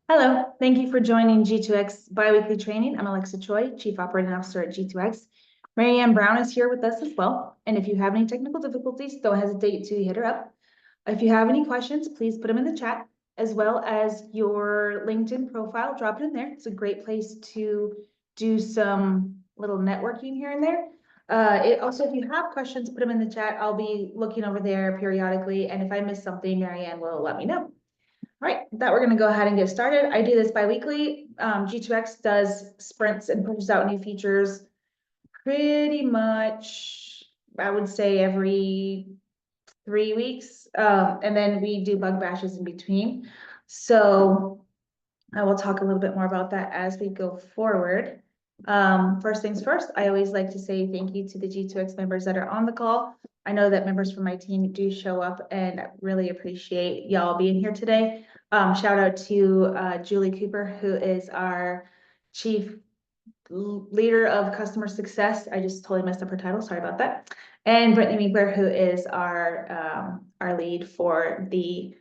Hello, thank you for joining G2X biweekly training. I'm Alexa Choi, Chief Operating Officer at G2X. Mary Ann Brown is here with us as well. And if you have any technical difficulties, don't hesitate to hit her up. If you have any questions, please put them in the chat, as well as your LinkedIn profile, drop it in there. It's a great place to do some little networking here and there. Also, if you have questions, put them in the chat. I'll be looking over there periodically. And if I miss something, Mary Ann will let me know. All right, that we're gonna go ahead and get started. I do this bi-weekly. G2X does sprints and pushes out new features pretty much, I would say every 3 weeks. And then we do bug bashes in between. So I will talk a little bit more about that as we go forward. First things first, I always like to say thank you to the G2X members that are on the call. I know that members from my team do show up and I really appreciate y'all being here today. Shout out to Julie Cooper, who is our chief leader of customer success. I just totally messed up her title. Sorry about that. And Brittany Winkler, who is our lead for the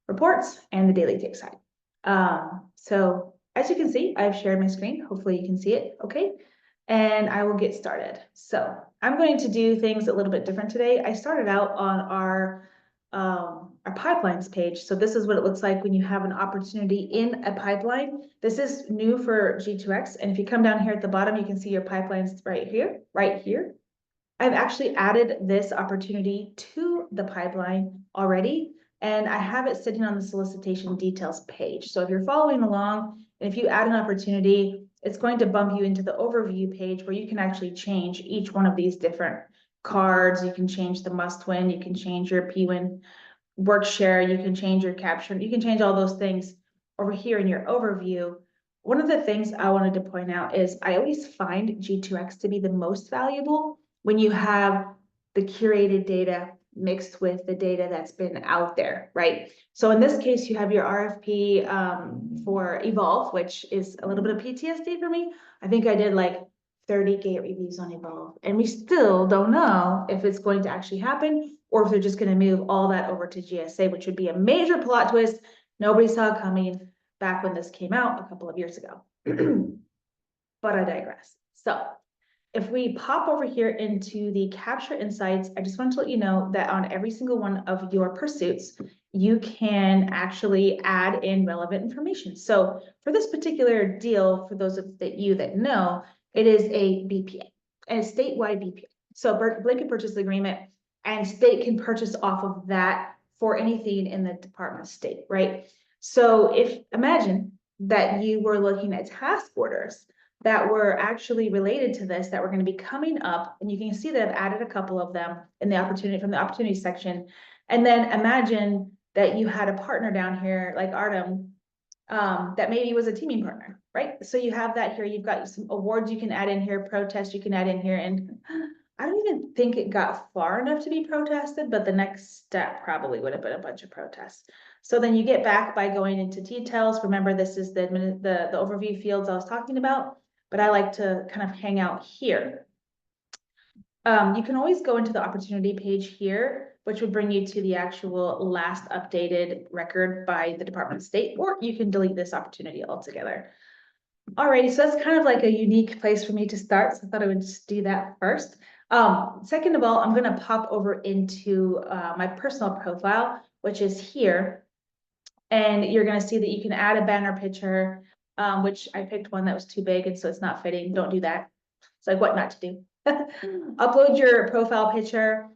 reports and the daily take side. So as you can see, I've shared my screen. Hopefully you can see it okay. And I will get started. So I'm going to do things a little bit different today. I started out on our pipelines page. So this is what it looks like when you have an opportunity in a pipeline. This is new for G2X. And if you come down here at the bottom, you can see your pipelines right here, right here. I've actually added this opportunity to the pipeline already, and I have it sitting on the solicitation details page. So if you're following along, and if you add an opportunity, it's going to bump you into the overview page where you can actually change each one of these different cards. You can change the must win, you can change your P-win work share, you can change your capture, you can change all those things over here in your overview. One of the things I wanted to point out is I always find G2X to be the most valuable when you have the curated data mixed with the data that's been out there, right? So in this case, you have your RFP for Evolve, which is a little bit of PTSD for me. I think I did like 30 gate reviews on Evolve, and we still don't know if it's going to actually happen or if they're just going to move all that over to GSA, which would be a major plot twist nobody saw coming back when this came out a couple of years ago. But I digress. So if we pop over here into the capture insights, I just want to let you know that on every single one of your pursuits, you can actually add in relevant information. So for this particular deal, for those of you that know, it is a BPA, and a statewide BPA. So blanket purchase agreement, and state can purchase off of that for anything in the Department of State, right? So if imagine that you were looking at task orders that were actually related to this that were going to be coming up, and you can see that I've added a couple of them in the opportunity from the opportunity section. And then imagine that you had a partner down here like Artem that maybe was a teaming partner, right? So you have that here. You've got some awards you can add in here, protests you can add in here, and I don't even think it got far enough to be protested, but the next step probably would have been a bunch of protests. So then you get back by going into details. Remember, this is the overview fields I was talking about, but I like to kind of hang out here. You can always go into the opportunity page here, which would bring you to the actual last updated record by the Department of State, or you can delete this opportunity altogether. Alrighty, so that's kind of like a unique place for me to start. So I thought I would just do that first. Second of all, I'm gonna pop over into my personal profile, which is here. And you're gonna see that you can add a banner picture, which I picked one that was too big and so it's not fitting. Don't do that. It's like what not to do. Upload your profile picture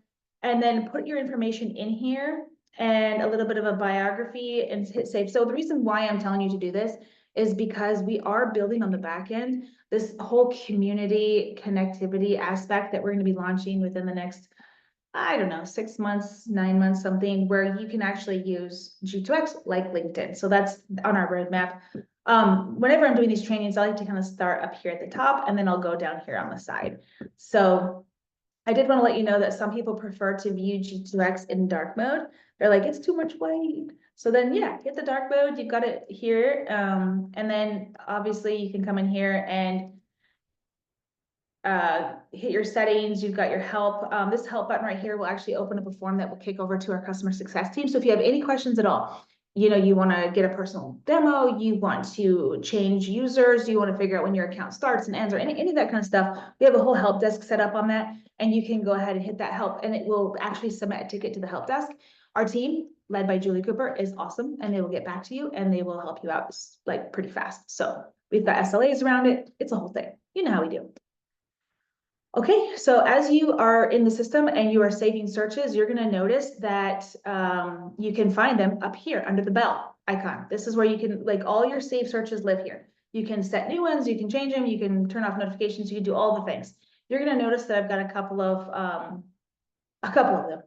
and then put your information in here and a little bit of a biography and hit save. So the reason why I'm telling you to do this is because we are building on the back end this whole community connectivity aspect that we're going to be launching within the next, I don't know, 6 months, 9 months, something where you can actually use G2X like LinkedIn. So that's on our roadmap. Whenever I'm doing these trainings, I like to kind of start up here at the top and then I'll go down here on the side. So I did want to let you know that some people prefer to view G2X in dark mode. They're like, it's too much white. So then, yeah, hit the dark mode. You've got it here. And then obviously you can come in here and hit your settings. You've got your help. This help button right here will actually open up a form that will kick over to our customer success team. So if you have any questions at all, you want to get a personal demo, you want to change users, you want to figure out when your account starts and ends, or any of that kind of stuff. We have a whole help desk set up on that, and you can go ahead and hit that help, and it will actually submit a ticket to the help desk. Our team, led by Julie Cooper, is awesome, and they will get back to you and they will help you out like pretty fast. So we've got SLAs around it. It's a whole thing. You know how we do. Okay, so as you are in the system and you are saving searches, you're gonna notice that you can find them up here under the bell icon. This is where you can, like, all your saved searches live here. You can set new ones, you can change them, you can turn off notifications, you can do all the things. You're gonna notice that I've got a couple of them.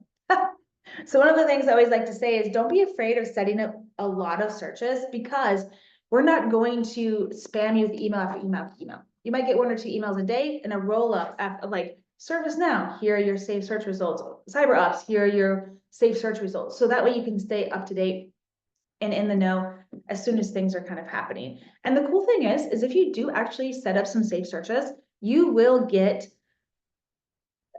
So one of the things I always like to say is don't be afraid of setting up a lot of searches, because we're not going to spam you with email after email after email. You might get 1 or 2 emails a day and a roll up of like ServiceNow, here are your saved search results, CyberOps, here are your saved search results. So that way you can stay up to date and in the know as soon as things are kind of happening. And the cool thing is if you do actually set up some saved searches, you will get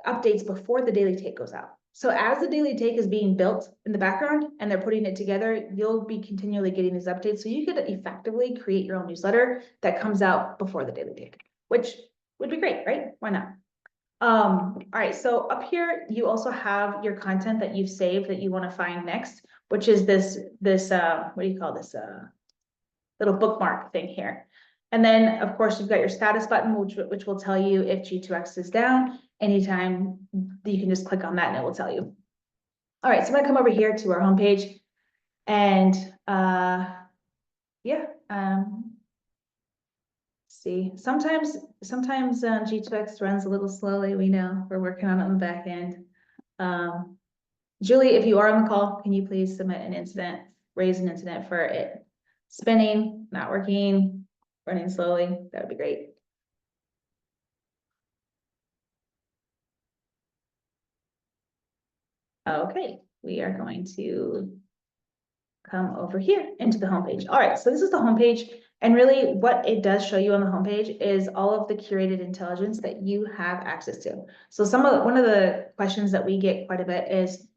updates before the daily take goes out. So as the daily take is being built in the background and they're putting it together, you'll be continually getting these updates. So you could effectively create your own newsletter that comes out before the daily take, which would be great, right? Why not? All right, so up here, you also have your content that you've saved that you want to find next, which is this, what do you call this? Little bookmark thing here. And then, of course, you've got your status button, which will tell you if G2X is down. Anytime you can just click on that and it will tell you. All right, so I'm gonna come over here to our homepage, and see, sometimes G2X runs a little slowly. We know we're working on it on the back end. Julie, if you are on the call, can you please submit an incident, raise an incident for it spinning, not working, running slowly? That would be great. Okay, we are going to come over here into the homepage. All right, so this is the homepage, and really what it does show you on the homepage is all of the curated intelligence that you have access to. So one of the questions that we get quite a bit is,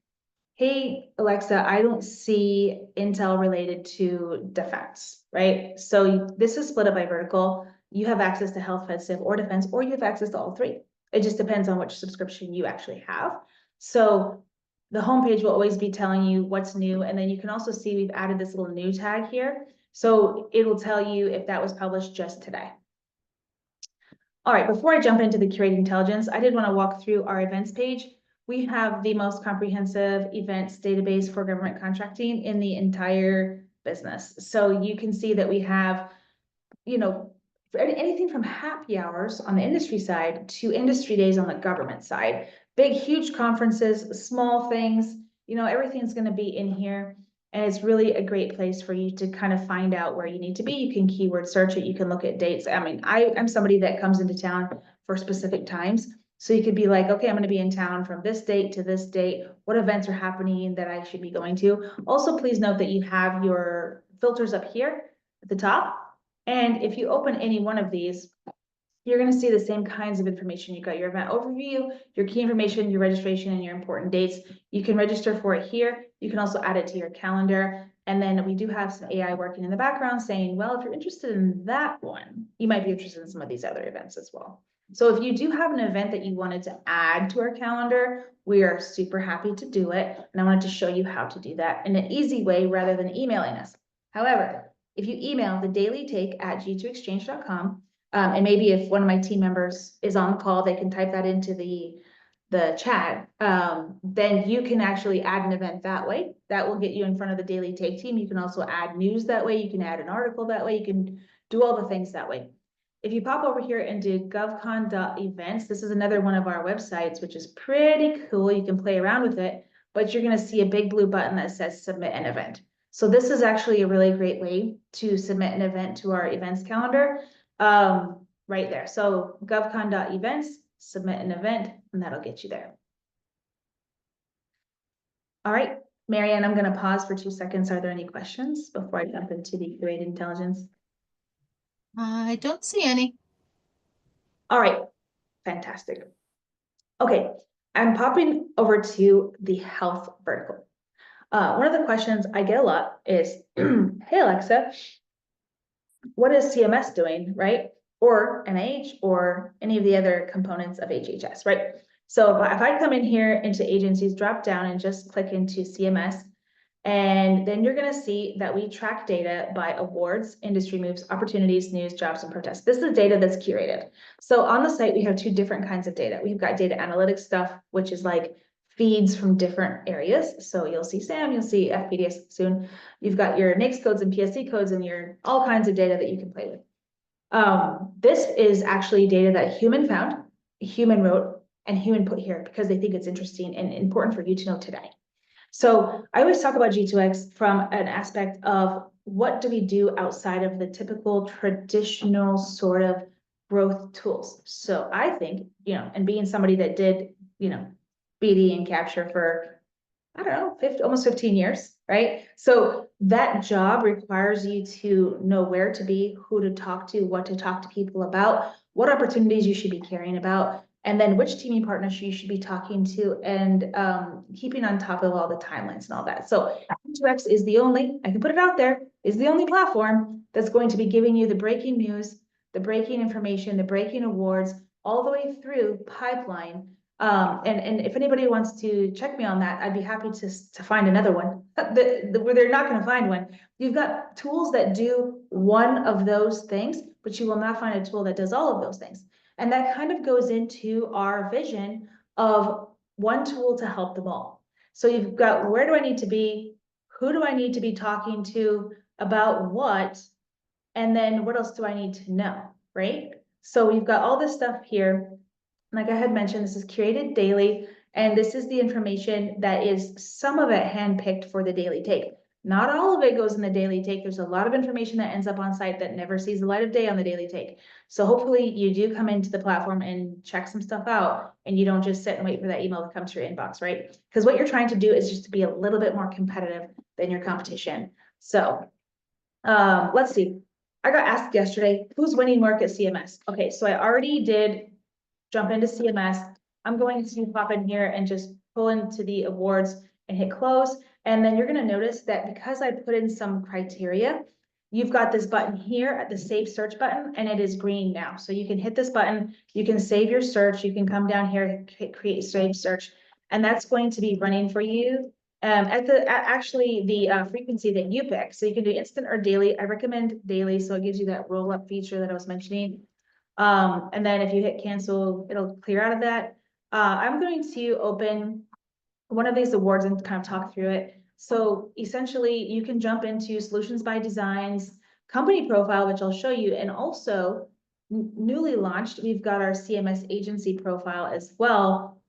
hey, Alexa, I don't see intel related to defense, right? So this is split up by vertical. You have access to health, fed, civ, or defense, or you have access to all three. It just depends on which subscription you actually have. So the homepage will always be telling you what's new. And then you can also see we've added this little new tag here. So it will tell you if that was published just today. All right, before I jump into the curated intelligence, I did want to walk through our events page. We have the most comprehensive events database for government contracting in the entire business. So you can see that we have, anything from happy hours on the industry side to industry days on the government side. Big, huge conferences, small things, everything's going to be in here. And it's really a great place for you to kind of find out where you need to be. You can keyword search it. You can look at dates. I mean, I'm somebody that comes into town for specific times. So you could be like, okay, I'm going to be in town from this date to this date. What events are happening that I should be going to? Also, please note that you have your filters up here at the top. And if you open any one of these, you're going to see the same kinds of information. You've got your event overview, your key information, your registration, and your important dates. You can register for it here. You can also add it to your calendar. And then we do have some AI working in the background saying, well, if you're interested in that one, you might be interested in some of these other events as well. So if you do have an event that you wanted to add to our calendar, we are super happy to do it. And I wanted to show you how to do that in an easy way rather than emailing us. However, if you email the dailytake@g2xchange.com, and maybe if one of my team members is on the call, they can type that into the chat, then you can actually add an event that way. That will get you in front of the Daily Take team. You can also add news that way. You can add an article that way. You can do all the things that way. If you pop over here into govcon.events, this is another one of our websites, which is pretty cool. You can play around with it, but you're going to see a big blue button that says submit an event. So this is actually a really great way to submit an event to our events calendar. Right there. So govcon.events, submit an event, and that'll get you there. All right, Marianne, I'm going to pause for 2 seconds. Are there any questions before I jump into the curated intelligence? I don't see any. All right, fantastic. Okay, I'm popping over to the health vertical. One of the questions I get a lot is, hey Alexa, what is CMS doing, right? Or NIH or any of the other components of HHS, right? So if I come in here into agencies, drop down and just click into CMS, and then you're gonna see that we track data by awards, industry moves, opportunities, news, jobs, and protests. This is data that's curated. So on the site, we have two different kinds of data. We've got data analytics stuff, which is like feeds from different areas. So you'll see SAM, you'll see FPDS soon. You've got your NAICS codes and PSC codes and your all kinds of data that you can play with. This is actually data that human found, human wrote, and human put here because they think it's interesting and important for you to know today. So I always talk about G2X from an aspect of what do we do outside of the typical traditional sort of growth tools. So I think, and being somebody that did, BD and capture for, I don't know, almost 15 years, right? So that job requires you to know where to be, who to talk to, what to talk to people about, what opportunities you should be caring about, and then which teaming partners you should be talking to, and keeping on top of all the timelines and all that. So G2X is the only, I can put it out there, is the only platform that's going to be giving you the breaking news, the breaking information, the breaking awards, all the way through pipeline. And if anybody wants to check me on that, I'd be happy to find another one where they're not going to find one. You've got tools that do one of those things, but you will not find a tool that does all of those things. And that kind of goes into our vision of one tool to help them all. So you've got, where do I need to be? Who do I need to be talking to about what? And then what else do I need to know, right? So we've got all this stuff here. Like I had mentioned, this is curated daily, and this is the information that is some of it handpicked for the daily take. Not all of it goes in the daily take. There's a lot of information that ends up on site that never sees the light of day on the daily take. So hopefully you do come into the platform and check some stuff out, and you don't just sit and wait for that email to come to your inbox, right? Because what you're trying to do is just to be a little bit more competitive than your competition. So let's see. I got asked yesterday, who's winning work at CMS? Okay, so I already did jump into CMS. I'm going to pop in here and just pull into the awards and hit close. And then you're going to notice that because I put in some criteria, you've got this button here at the save search button, and it is green now. So you can hit this button, you can save your search, you can come down here, hit create save search, and that's going to be running for you at actually the frequency that you pick. So you can do instant or daily. I recommend daily, so it gives you that roll up feature that I was mentioning. And then if you hit cancel, it'll clear out of that. I'm going to open one of these awards and kind of talk through it. So essentially you can jump into Solutions by Design's company profile, which I'll show you. And also newly launched, we've got our CMS agency profile as well.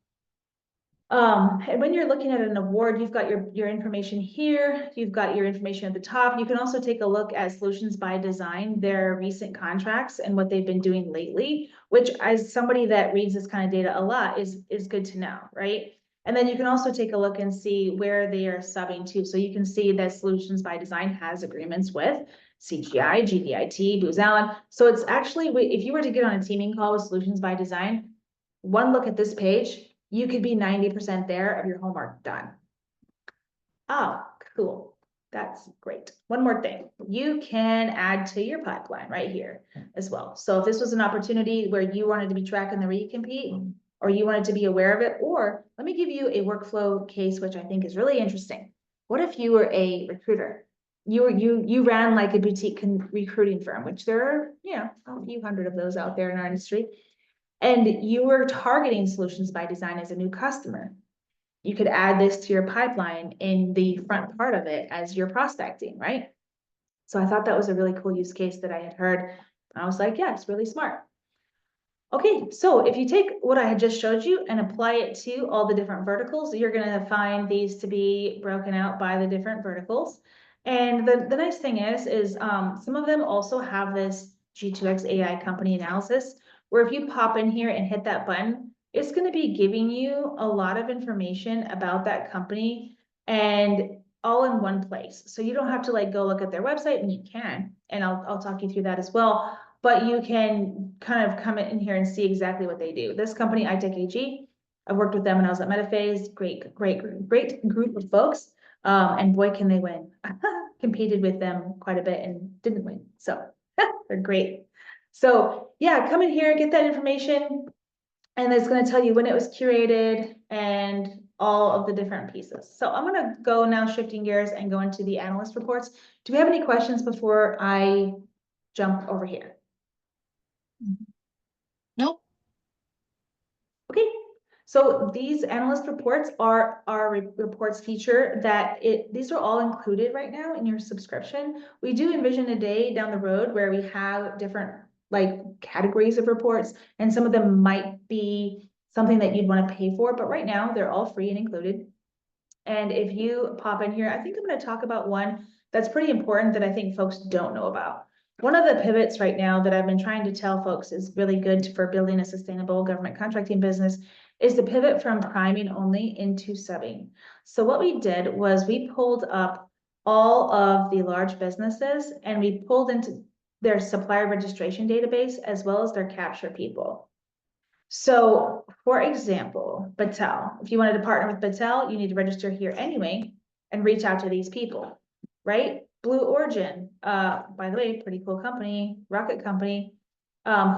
And when you're looking at an award, you've got your information here, you've got your information at the top. You can also take a look at Solutions by Design, their recent contracts and what they've been doing lately, which as somebody that reads this kind of data a lot is good to know, right? And then you can also take a look and see where they are subbing to. So you can see that Solutions by Design has agreements with CGI, GDIT, Booz Allen. So it's actually, if you were to get on a teaming call with Solutions by Design, one look at this page, you could be 90% there of your homework done. Oh, cool. That's great. One more thing. You can add to your pipeline right here as well. So if this was an opportunity where you wanted to be tracking the recompete, or you wanted to be aware of it, or let me give you a workflow case, which I think is really interesting. What if you were a recruiter? You ran like a boutique recruiting firm, which there are, a few hundred of those out there in our industry. And you were targeting Solutions by Design as a new customer. You could add this to your pipeline in the front part of it as you're prospecting, right? So I thought that was a really cool use case that I had heard. I was like, yeah, it's really smart. Okay, so if you take what I had just showed you and apply it to all the different verticals, you're going to find these to be broken out by the different verticals. And the nice thing is some of them also have this G2X AI company analysis, where if you pop in here and hit that button, it's going to be giving you a lot of information about that company and all in one place. So you don't have to go look at their website, and you can, and I'll talk you through that as well. But you can kind of come in here and see exactly what they do. This company, iTech AG, I've worked with them when I was at Metaphase. Great group of folks. And boy, can they win. Competed with them quite a bit and didn't win, so they're great. So yeah, come in here, get that information, and it's gonna tell you when it was curated and all of the different pieces. So I'm gonna go now, shifting gears and go into the analyst reports. Do we have any questions before I jump over here? Nope. Okay, so these analyst reports are our reports feature that these are all included right now in your subscription. We do envision a day down the road where we have different like categories of reports, and some of them might be something that you'd want to pay for, but right now they're all free and included. And if you pop in here, I think I'm going to talk about one that's pretty important that I think folks don't know about. One of the pivots right now that I've been trying to tell folks is really good for building a sustainable government contracting business is the pivot from priming only into subbing. So what we did was we pulled up all of the large businesses and we pulled into their supplier registration database as well as their capture people. So for example, Battelle, if you wanted to partner with Battelle, you need to register here anyway and reach out to these people, right? Blue Origin, by the way, pretty cool company, rocket company.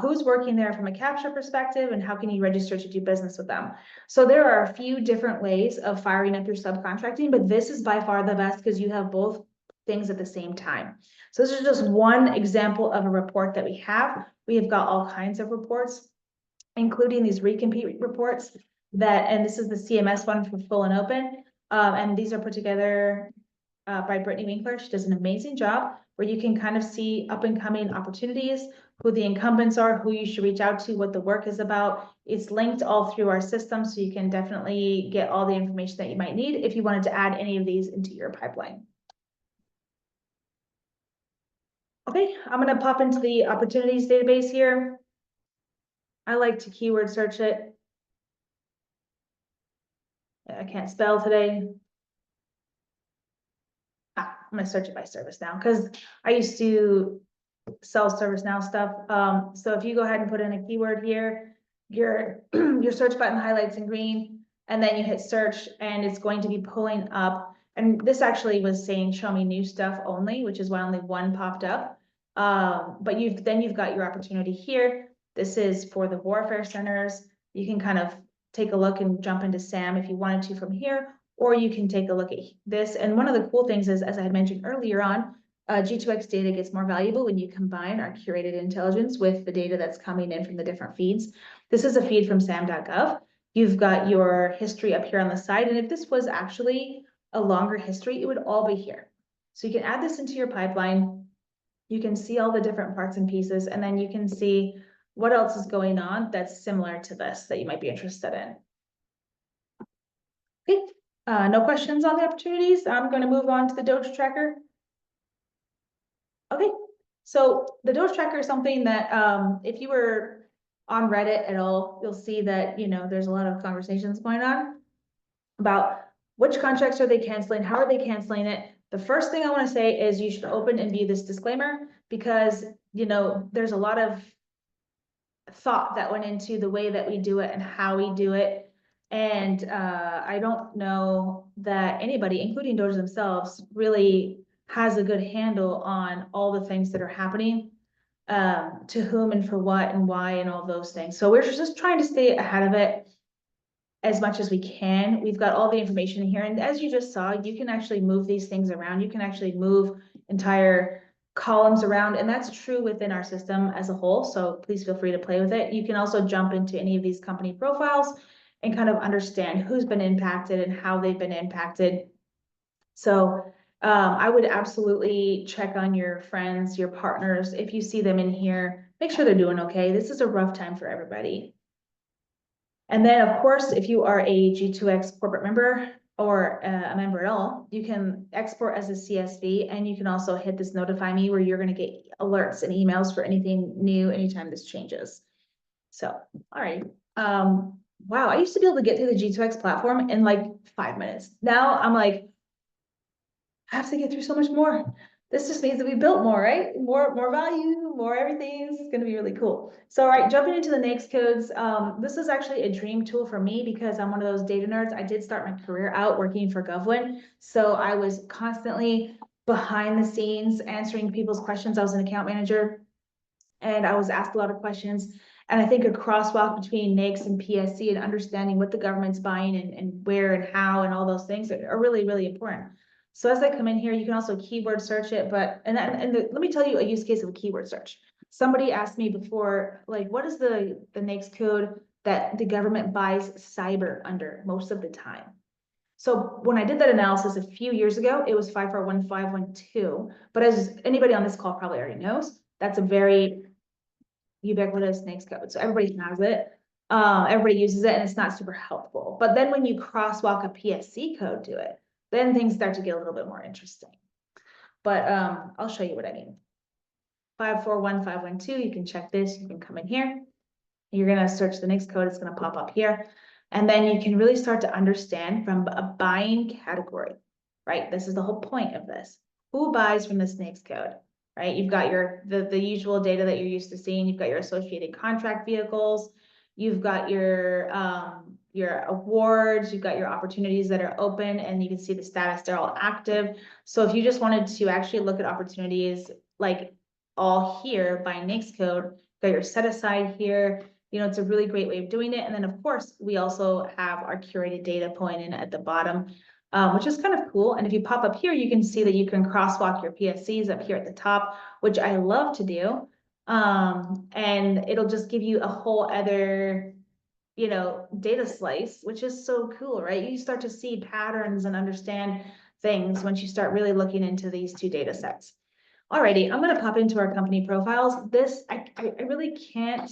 Who's working there from a capture perspective and how can you register to do business with them? So there are a few different ways of firing up your subcontracting, but this is by far the best because you have both things at the same time. So this is just one example of a report that we have. We have got all kinds of reports, including these recompete reports and this is the CMS one for full and open. And these are put together by Brittany Winkler. She does an amazing job where you can kind of see up and coming opportunities, who the incumbents are, who you should reach out to, what the work is about. It's linked all through our system, so you can definitely get all the information that you might need if you wanted to add any of these into your pipeline. Okay, I'm gonna pop into the opportunities database here. I like to keyword search it. I can't spell today. I'm gonna search it by ServiceNow because I used to sell ServiceNow stuff. So if you go ahead and put in a keyword here, your search button highlights in green, and then you hit search, and it's going to be pulling up. And this actually was saying show me new stuff only, which is why only one popped up. But you've got your opportunity here. This is for the warfare centers. You can kind of take a look and jump into SAM if you wanted to from here, or you can take a look at this. And one of the cool things is, as I had mentioned earlier on, G2X data gets more valuable when you combine our curated intelligence with the data that's coming in from the different feeds. This is a feed from sam.gov. You've got your history up here on the side. And if this was actually a longer history, it would all be here. So you can add this into your pipeline. You can see all the different parts and pieces, and then you can see what else is going on that's similar to this that you might be interested in. Okay, no questions on the opportunities. I'm going to move on to the Doge tracker. Okay, so the Doge tracker is something that if you were on Reddit at all, you'll see that, there's a lot of conversations going on about which contracts are they canceling, how are they canceling it. The first thing I want to say is you should open and view this disclaimer because, there's a lot of thought that went into the way that we do it and how we do it. And I don't know that anybody, including Doge themselves, really has a good handle on all the things that are happening, to whom and for what and why and all those things. So we're just trying to stay ahead of it as much as we can. We've got all the information here. And as you just saw, you can actually move these things around. You can actually move entire columns around, and that's true within our system as a whole. So please feel free to play with it. You can also jump into any of these company profiles and kind of understand who's been impacted and how they've been impacted. So I would absolutely check on your friends, your partners. If you see them in here, make sure they're doing okay. This is a rough time for everybody. And then, of course, if you are a G2X corporate member or a member at all, you can export as a CSV, and you can also hit this notify me where you're going to get alerts and emails for anything new anytime this changes. So, all right. Wow, I used to be able to get through the G2X platform in like 5 minutes. Now I'm like, I have to get through so much more. this just means that we built more, right? More value, more everything. It's gonna be really cool. So, all right, jumping into the NAICS codes. This is actually a dream tool for me because I'm one of those data nerds. I did start my career out working for GovWin, so I was constantly behind the scenes answering people's questions. I was an account manager, and I was asked a lot of questions. And I think a crosswalk between NAICS and PSC and understanding what the government's buying and where and how and all those things are really, really important. So as I come in here, you can also keyword search it, but, let me tell you a use case of a keyword search. Somebody asked me before, like, what is the NAICS code that the government buys cyber under most of the time? So when I did that analysis a few years ago, it was 541512. But as anybody on this call probably already knows, that's a very ubiquitous NAICS code. So everybody has it. Everybody uses it and it's not super helpful. But then when you crosswalk a PSC code to it, then things start to get a little bit more interesting. But I'll show you what I mean. 541512, you can check this, you can come in here. You're gonna search the NAICS code, it's gonna pop up here. And then you can really start to understand from a buying category, right? This is the whole point of this. Who buys from this NAICS code, right? You've got the usual data that you're used to seeing. You've got your associated contract vehicles. You've got your awards, you've got your opportunities that are open, and you can see the status, they're all active. So if you just wanted to actually look at opportunities like all here by NAICS code, got your set aside here. You know, it's a really great way of doing it. And then of course, we also have our curated data point in at the bottom, which is kind of cool. And if you pop up here, you can see that you can crosswalk your PSCs up here at the top, which I love to do. And it'll just give you a whole other, you know, data slice, which is so cool, right? You start to see patterns and understand things once you start really looking into these two data sets. Alrighty, I'm gonna pop into our company profiles. This, I really can't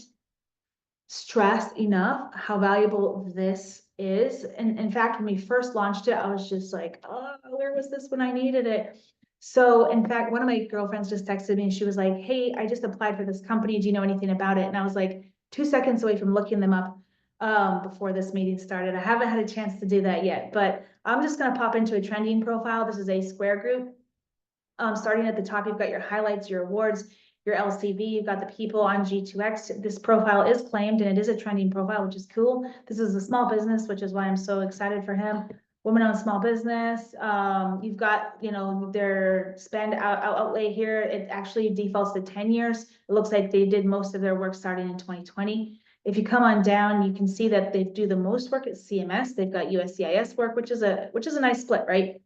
stress enough how valuable this is. And in fact, when we first launched it, I was just like, oh, where was this when I needed it? So in fact, one of my girlfriends just texted me and she was like, hey, I just applied for this company. Do you know anything about it? And I was like 2 seconds away from looking them up before this meeting started. I haven't had a chance to do that yet, but I'm just gonna pop into a trending profile. This is a Square group. Starting at the top, you've got your highlights, your awards, your LCV, you've got the people on G2X. This profile is claimed and it is a trending profile, which is cool. This is a small business, which is why I'm so excited for him. Women-owned small business. You've got, you know, their spend outlay here. It actually defaults to 10 years. It looks like they did most of their work starting in 2020. If you come on down, you can see that they do the most work at CMS. They've got USCIS work, which is a nice split, right?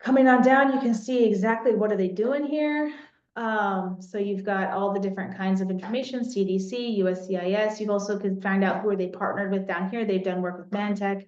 Coming on down, you can see exactly what are they doing here. So you've got all the different kinds of information, CDC, USCIS. You've also could find out who are they partnered with down here. They've done work with Mantech.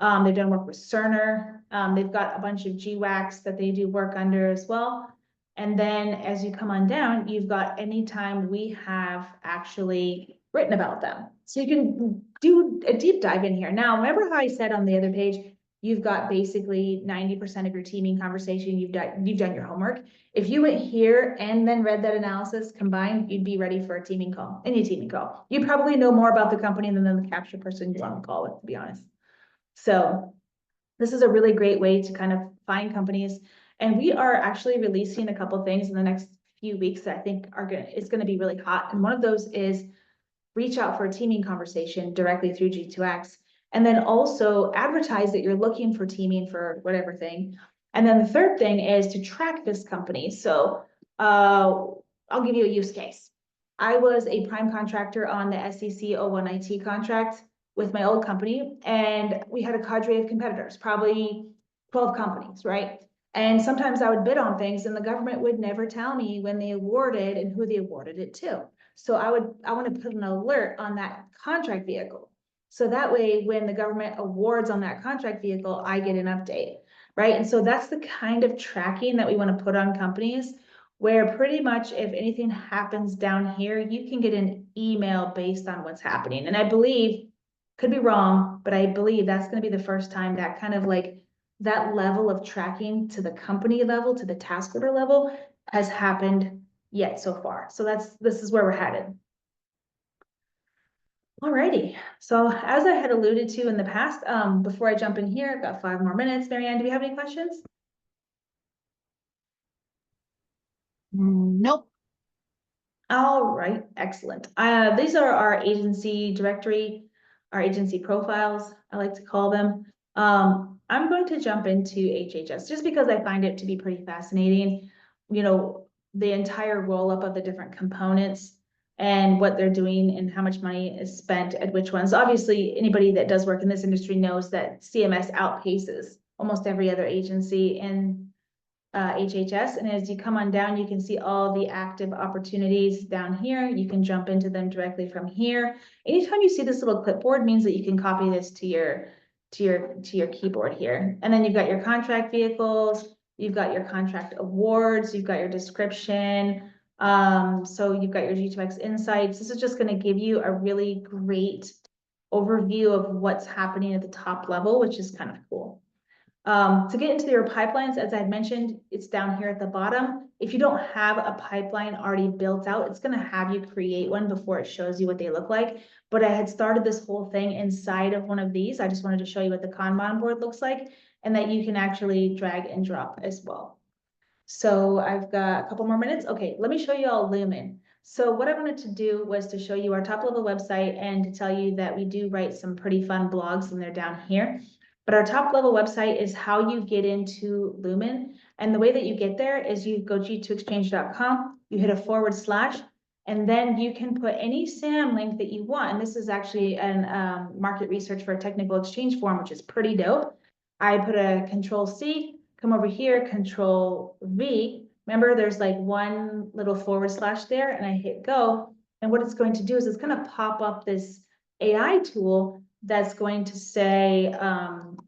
They've done work with Cerner. They've got a bunch of GWACs that they do work under as well. And then as you come on down, you've got anytime we have actually written about them. So you can do a deep dive in here. Now, remember how I said on the other page, you've got basically 90% of your teaming conversation, you've done your homework. If you went here and then read that analysis combined, you'd be ready for a teaming call, any teaming call. You probably know more about the company than the capture person you're on the call with, to be honest. So this is a really great way to kind of find companies. And we are actually releasing a couple things in the next few weeks that I think it's gonna be really hot. And one of those is reach out for a teaming conversation directly through G2X. And then also advertise that you're looking for teaming for whatever thing. And then the third thing is to track this company. So I'll give you a use case. I was a prime contractor on the SEC 01 IT contract with my old company, and we had a cadre of competitors, probably 12 companies, right? And sometimes I would bid on things and the government would never tell me when they awarded and who they awarded it to. So I want to put an alert on that contract vehicle. So that way, when the government awards on that contract vehicle, I get an update, right? And so that's the kind of tracking that we want to put on companies, where pretty much if anything happens down here, you can get an email based on what's happening. And I believe, could be wrong, but I believe that's going to be the first time that kind of like that level of tracking to the company level, to the task order level has happened yet so far. So this is where we're headed. Alrighty, so as I had alluded to in the past, before I jump in here, I've got 5 more minutes. Marianne, do we have any questions? Nope. All right, excellent. These are our agency directory, our agency profiles, I like to call them. I'm going to jump into HHS just because I find it to be pretty fascinating. You know, the entire roll-up of the different components and what they're doing and how much money is spent at which ones. Obviously, anybody that does work in this industry knows that CMS outpaces almost every other agency in HHS. And as you come on down, you can see all the active opportunities down here. You can jump into them directly from here. Anytime you see this little clipboard means that you can copy this to your keyboard here. And then you've got your contract vehicles, you've got your contract awards, you've got your description. So you've got your G2X insights. This is just going to give you a really great overview of what's happening at the top level, which is kind of cool. To get into your pipelines, as I mentioned, it's down here at the bottom. If you don't have a pipeline already built out, it's going to have you create one before it shows you what they look like. But I had started this whole thing inside of one of these. I just wanted to show you what the Kanban board looks like and that you can actually drag and drop as well. So I've got a couple more minutes. Okay, let me show you all Lumen. So what I wanted to do was to show you our top level website and to tell you that we do write some pretty fun blogs and they're down here. But our top level website is how you get into Lumen. And the way that you get there is you go G2Xchange.com, you hit a /, and then you can put any SAM link that you want. And this is actually an market research for a technical exchange form, which is pretty dope. I put a Control-C, come over here, Control-V. Remember, there's like one little / there, and I hit go. And what it's going to do is it's going to pop up this AI tool that's going to say,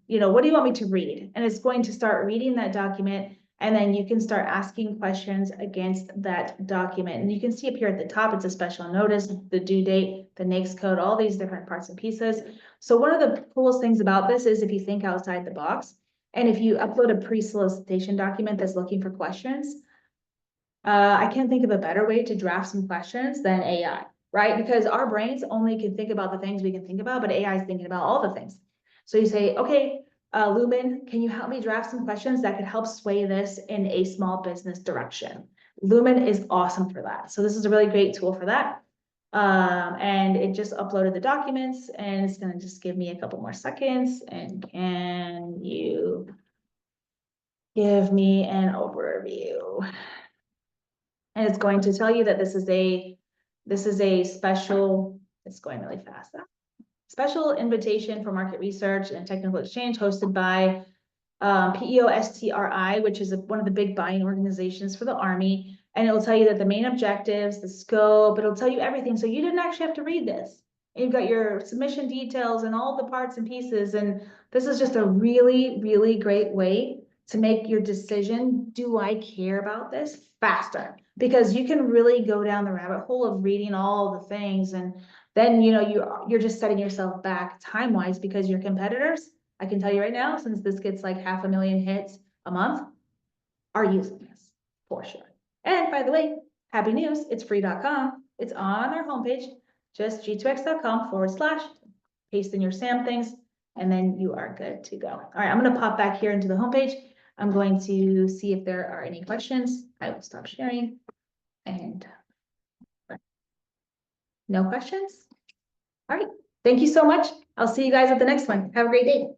you know, what do you want me to read? And it's going to start reading that document, and then you can start asking questions against that document. And you can see up here at the top, it's a special notice, the due date, the NAICS code, all these different parts and pieces. So one of the coolest things about this is if you think outside the box, and if you upload a pre-solicitation document that's looking for questions, I can't think of a better way to draft some questions than AI. Right? Because our brains only can think about the things we can think about, but AI is thinking about all the things. So you say, okay, Lumen, can you help me draft some questions that could help sway this in a small business direction? Lumen is awesome for that. So this is a really great tool for that. And it just uploaded the documents and it's going to just give me a couple more seconds. And can you give me an overview? And it's going to tell you that this is a special, it's going really fast. Special invitation for market research and technical exchange hosted by PEOSTRI, which is one of the big buying organizations for the Army. And it will tell you that the main objectives, the scope, it'll tell you everything. So you didn't actually have to read this. And you've got your submission details and all the parts and pieces. And this is just a really, really great way to make your decision, do I care about this, faster? Because you can really go down the rabbit hole of reading all the things. And then, you know, you're just setting yourself back time-wise because your competitors, I can tell you right now, since this gets like 500,000 hits a month, are using this for sure. And by the way, happy news, it's free.com. It's on our homepage, just G2X.com/, paste in your SAM things, and then you are good to go. All right, I'm going to pop back here into the homepage. I'm going to see if there are any questions. I will stop sharing. And no questions? All right, thank you so much. I'll see you guys at the next one. Have a great day.